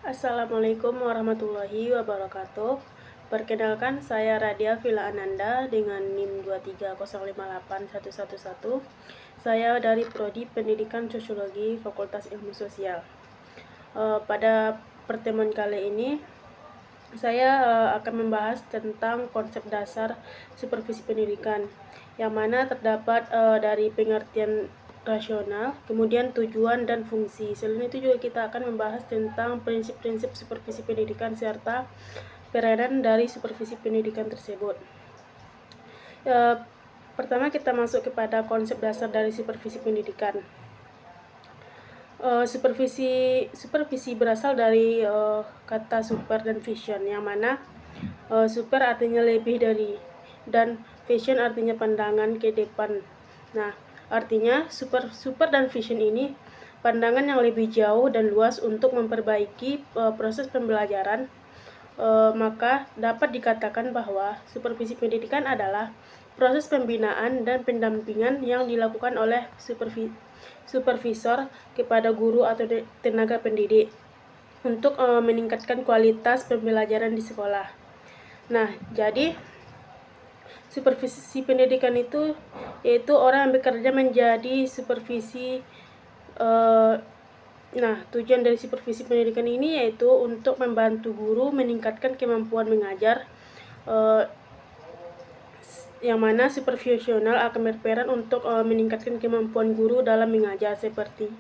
Assalamualaikum warahmatullahi wabarakatuh. Perkenalkan, saya Radia Vila Ananda dengan NIM 230581111. Saya dari Prodi Pendidikan Sosiologi Fakultas Ilmu Sosial. Pada pertemuan kali ini, saya akan membahas tentang konsep dasar supervisi pendidikan, yang mana terdapat dari pengertian rasional, kemudian tujuan dan fungsi. Selain itu juga kita akan membahas tentang prinsip-prinsip supervisi pendidikan serta peranan dari supervisi pendidikan tersebut. Pertama kita masuk kepada konsep dasar dari supervisi pendidikan. Supervisi berasal dari kata super dan vision, yang mana super artinya lebih dari dan vision artinya pandangan ke depan. Nah, artinya super dan vision ini pandangan yang lebih jauh dan luas untuk memperbaiki proses pembelajaran. Maka dapat dikatakan bahwa supervisi pendidikan adalah proses pembinaan dan pendampingan yang dilakukan oleh supervisor kepada guru atau tenaga pendidik untuk meningkatkan kualitas pembelajaran di sekolah. Nah, jadi supervisi pendidikan itu yaitu orang yang bekerja menjadi supervisi. Nah, tujuan dari supervisi pendidikan ini yaitu untuk membantu guru meningkatkan kemampuan mengajar, yang mana supervisional akan berperan untuk meningkatkan kemampuan guru dalam mengajar, seperti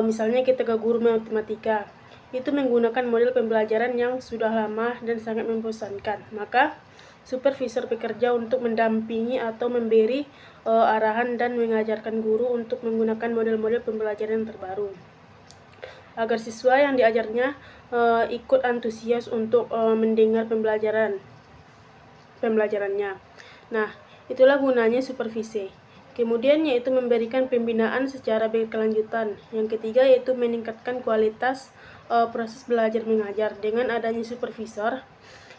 misalnya ketika guru matematika itu menggunakan model pembelajaran yang sudah lama dan sangat membosankan, maka supervisor bekerja untuk mendampingi atau memberi arahan dan mengajarkan guru untuk menggunakan model-model pembelajaran terbaru agar siswa yang diajarnya ikut antusias untuk mendengar pembelajarannya. Nah, itulah gunanya supervisi. Kemudian yaitu memberikan pembinaan secara berkelanjutan. Yang ketiga yaitu meningkatkan kualitas proses belajar mengajar dengan adanya supervisor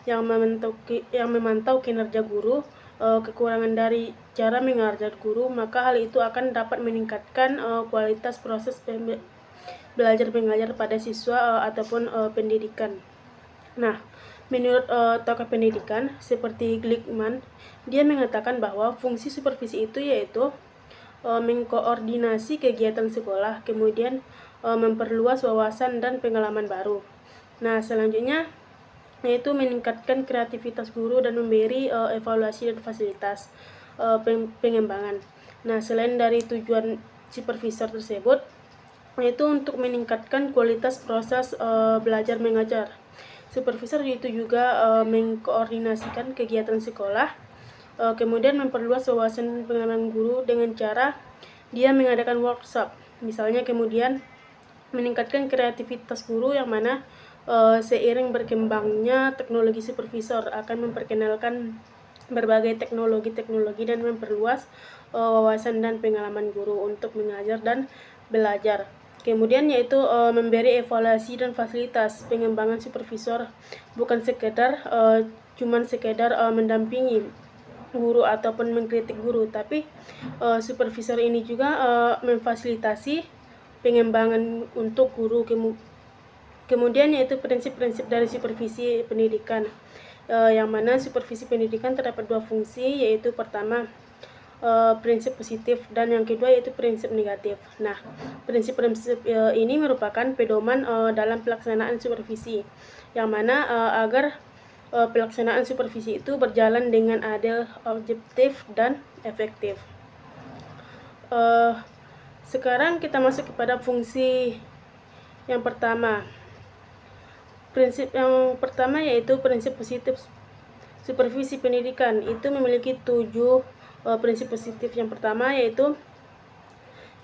yang memantau kinerja guru, kekurangan dari cara mengajar guru, maka hal itu akan dapat meningkatkan kualitas proses belajar mengajar pada siswa ataupun pendidikan. Nah, menurut tokoh pendidikan seperti Glickman, dia mengatakan bahwa fungsi supervisi itu yaitu mengkoordinasi kegiatan sekolah, kemudian memperluas wawasan dan pengalaman baru. Nah, selanjutnya yaitu meningkatkan kreativitas guru dan memberi evaluasi dan fasilitas pengembangan. Nah, selain dari tujuan supervisor tersebut, yaitu untuk meningkatkan kualitas proses belajar mengajar. Supervisor itu juga mengkoordinasikan kegiatan sekolah, kemudian memperluas wawasan dan pengalaman guru dengan cara dia mengadakan workshop, misalnya, kemudian meningkatkan kreativitas guru, yang mana seiring berkembangnya teknologi, supervisor akan memperkenalkan berbagai teknologi dan memperluas wawasan dan pengalaman guru untuk mengajar dan belajar. Kemudian yaitu memberi evaluasi dan fasilitas pengembangan supervisor, bukan sekedar mendampingi guru ataupun mengkritik guru, tapi supervisor ini juga memfasilitasi pengembangan untuk guru. Kemudian yaitu prinsip-prinsip dari supervisi pendidikan, yang mana supervisi pendidikan terdapat dua fungsi, yaitu pertama prinsip positif dan yang kedua yaitu prinsip negatif. Nah, prinsip-prinsip ini merupakan pedoman dalam pelaksanaan supervisi, yang mana agar pelaksanaan supervisi itu berjalan dengan adil, objektif, dan efektif. Sekarang kita masuk kepada fungsi yang pertama. Prinsip yang pertama yaitu prinsip positif supervisi pendidikan. Itu memiliki 7 prinsip positif. Yang pertama yaitu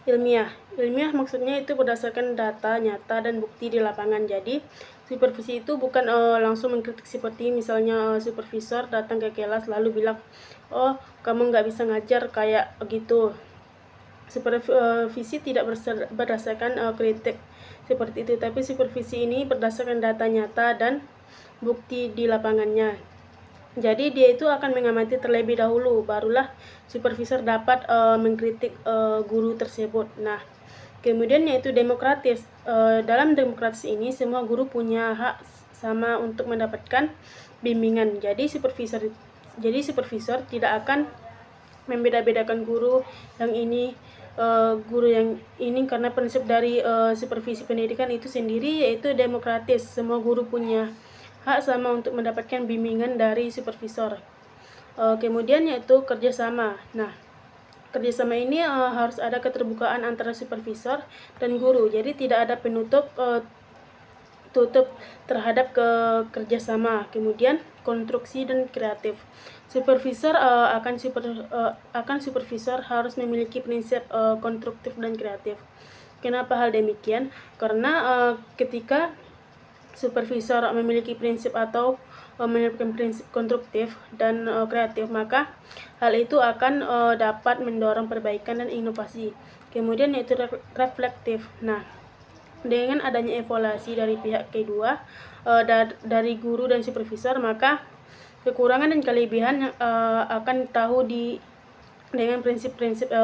ilmiah. Ilmiah maksudnya itu berdasarkan data nyata dan bukti di lapangan. Jadi supervisi itu bukan langsung mengkritik, seperti misalnya supervisor datang ke kelas lalu bilang, oh kamu nggak bisa ngajar kayak begitu. Supervisi tidak berdasarkan kritik seperti itu, tapi supervisi ini berdasarkan data nyata dan bukti di lapangannya. Jadi dia itu akan mengamati terlebih dahulu, barulah supervisor dapat mengkritik guru tersebut. Nah, Kemudian yaitu demokratis. Dalam demokratis ini semua guru punya hak sama untuk mendapatkan bimbingan. Jadi supervisor tidak akan membeda-bedakan guru yang ini karena prinsip dari supervisi pendidikan itu sendiri yaitu demokratis. Semua guru punya hak sama untuk mendapatkan bimbingan dari supervisor. Kemudian yaitu kerjasama. Nah, kerjasama ini harus ada keterbukaan antara supervisor dan guru. Jadi tidak ada tutup terhadap kerjasama. Kemudian konstruksi dan kreatif. Supervisor supervisor harus memiliki prinsip konstruktif dan kreatif. Kenapa hal demikian? Karena ketika supervisor memiliki prinsip atau menerapkan prinsip konstruktif dan kreatif, maka hal itu akan dapat mendorong perbaikan dan inovasi. Kemudian yaitu reflektif. Nah, dengan adanya evaluasi dari pihak kedua, dari guru dan supervisor, maka kekurangan dan kelebihan akan tahu dengan prinsip-prinsip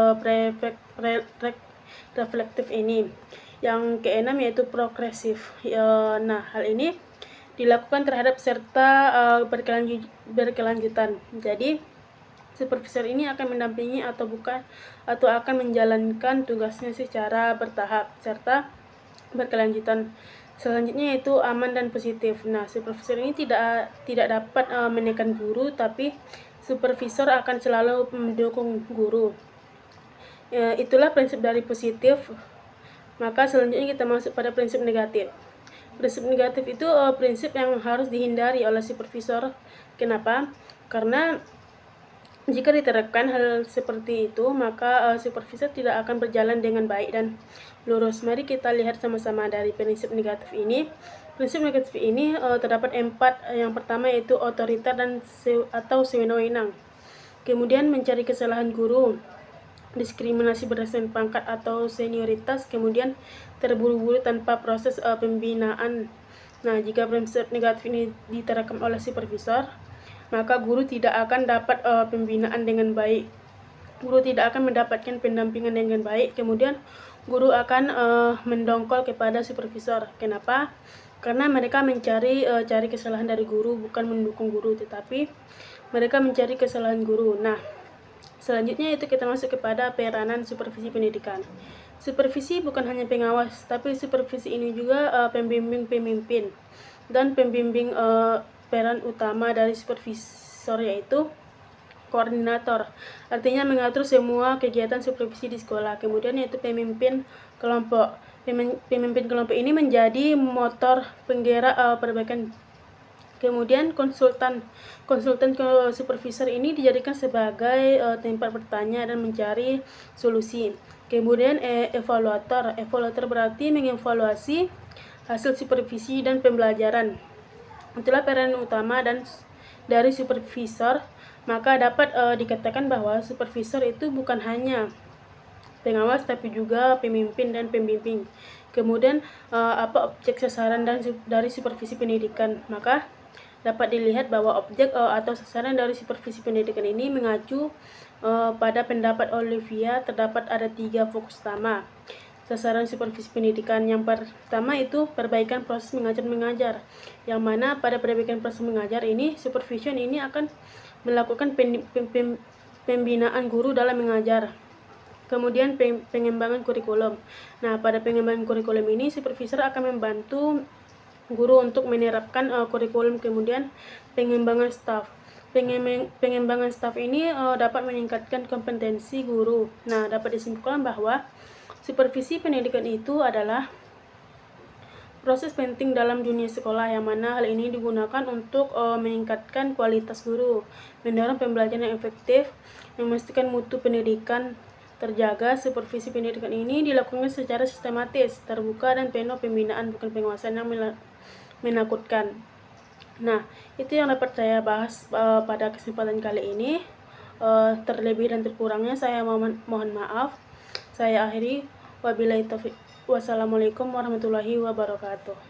reflektif ini. Yang keenam yaitu progresif. Nah, hal ini dilakukan terhadap peserta berkelanjutan. Jadi supervisor ini akan mendampingi atau akan menjalankan tugasnya secara bertahap serta berkelanjutan. Selanjutnya yaitu aman dan positif. Nah, supervisor ini tidak dapat menekan guru, tapi supervisor akan selalu mendukung guru. Itulah prinsip dari positif. Maka selanjutnya kita masuk pada prinsip negatif. Prinsip negatif itu prinsip yang harus dihindari oleh supervisor. Kenapa? Karena jika diterapkan hal seperti itu, maka supervisor tidak akan berjalan dengan baik dan lurus. Mari kita lihat sama-sama dari prinsip negatif ini. Prinsip negatif ini terdapat 4. Yang pertama yaitu otoriter atau sewenang-wenang. Kemudian mencari kesalahan guru, diskriminasi berdasarkan pangkat atau senioritas, kemudian terburu-buru tanpa proses pembinaan. Nah, jika prinsip negatif ini diterapkan oleh supervisor, maka guru tidak akan dapat pembinaan dengan baik. Guru tidak akan mendapatkan pendampingan dengan baik. Kemudian guru akan mendongkol kepada supervisor. Kenapa? Karena mereka mencari kesalahan dari guru, bukan mendukung guru, tetapi mereka mencari kesalahan guru. Nah, selanjutnya itu kita masuk kepada peranan supervisi pendidikan. Supervisi bukan hanya pengawas, tapi supervisi ini juga pembimbing pemimpin dan pembimbing. Peran utama dari supervisor yaitu koordinator, artinya mengatur semua kegiatan supervisi di sekolah. Kemudian yaitu pemimpin kelompok. Pemimpin kelompok ini menjadi motor penggerak perbaikan. Kemudian konsultan ke supervisor ini dijadikan sebagai tempat bertanya dan mencari solusi. Kemudian evaluator berarti mengevaluasi hasil supervisi dan pembelajaran. Itulah peran utama dari supervisor. Maka dapat dikatakan bahwa supervisor itu bukan hanya pengawas tapi juga pemimpin dan pembimbing. Kemudian apa objek sasaran dari supervisi pendidikan? Maka dapat dilihat bahwa objek atau sasaran dari supervisi pendidikan ini mengacu pada pendapat Olivia. Terdapat ada 3 fokus utama sasaran supervisi pendidikan. Yang pertama itu perbaikan proses mengajar, yang mana pada perbaikan proses mengajar ini supervision ini akan melakukan pembinaan guru dalam mengajar. Kemudian pengembangan kurikulum. Nah, pada pengembangan kurikulum ini supervisor akan membantu guru untuk menerapkan kurikulum. Kemudian pengembangan staf. Pengembangan staf ini dapat meningkatkan kompetensi guru. Nah, dapat disimpulkan bahwa supervisi pendidikan itu adalah proses penting dalam dunia sekolah, yang mana hal ini digunakan untuk meningkatkan kualitas guru, mendorong pembelajaran yang efektif, memastikan mutu pendidikan terjaga. Supervisi pendidikan ini dilakukan secara sistematis, terbuka, dan penuh pembinaan, bukan pengawasan yang menakutkan. Nah, itu yang dapat saya bahas pada kesempatan kali ini. Terlebih dan terkurangnya saya mohon maaf. Saya akhiri, wabillahi taufiq. Wassalamualaikum warahmatullahi wabarakatuh.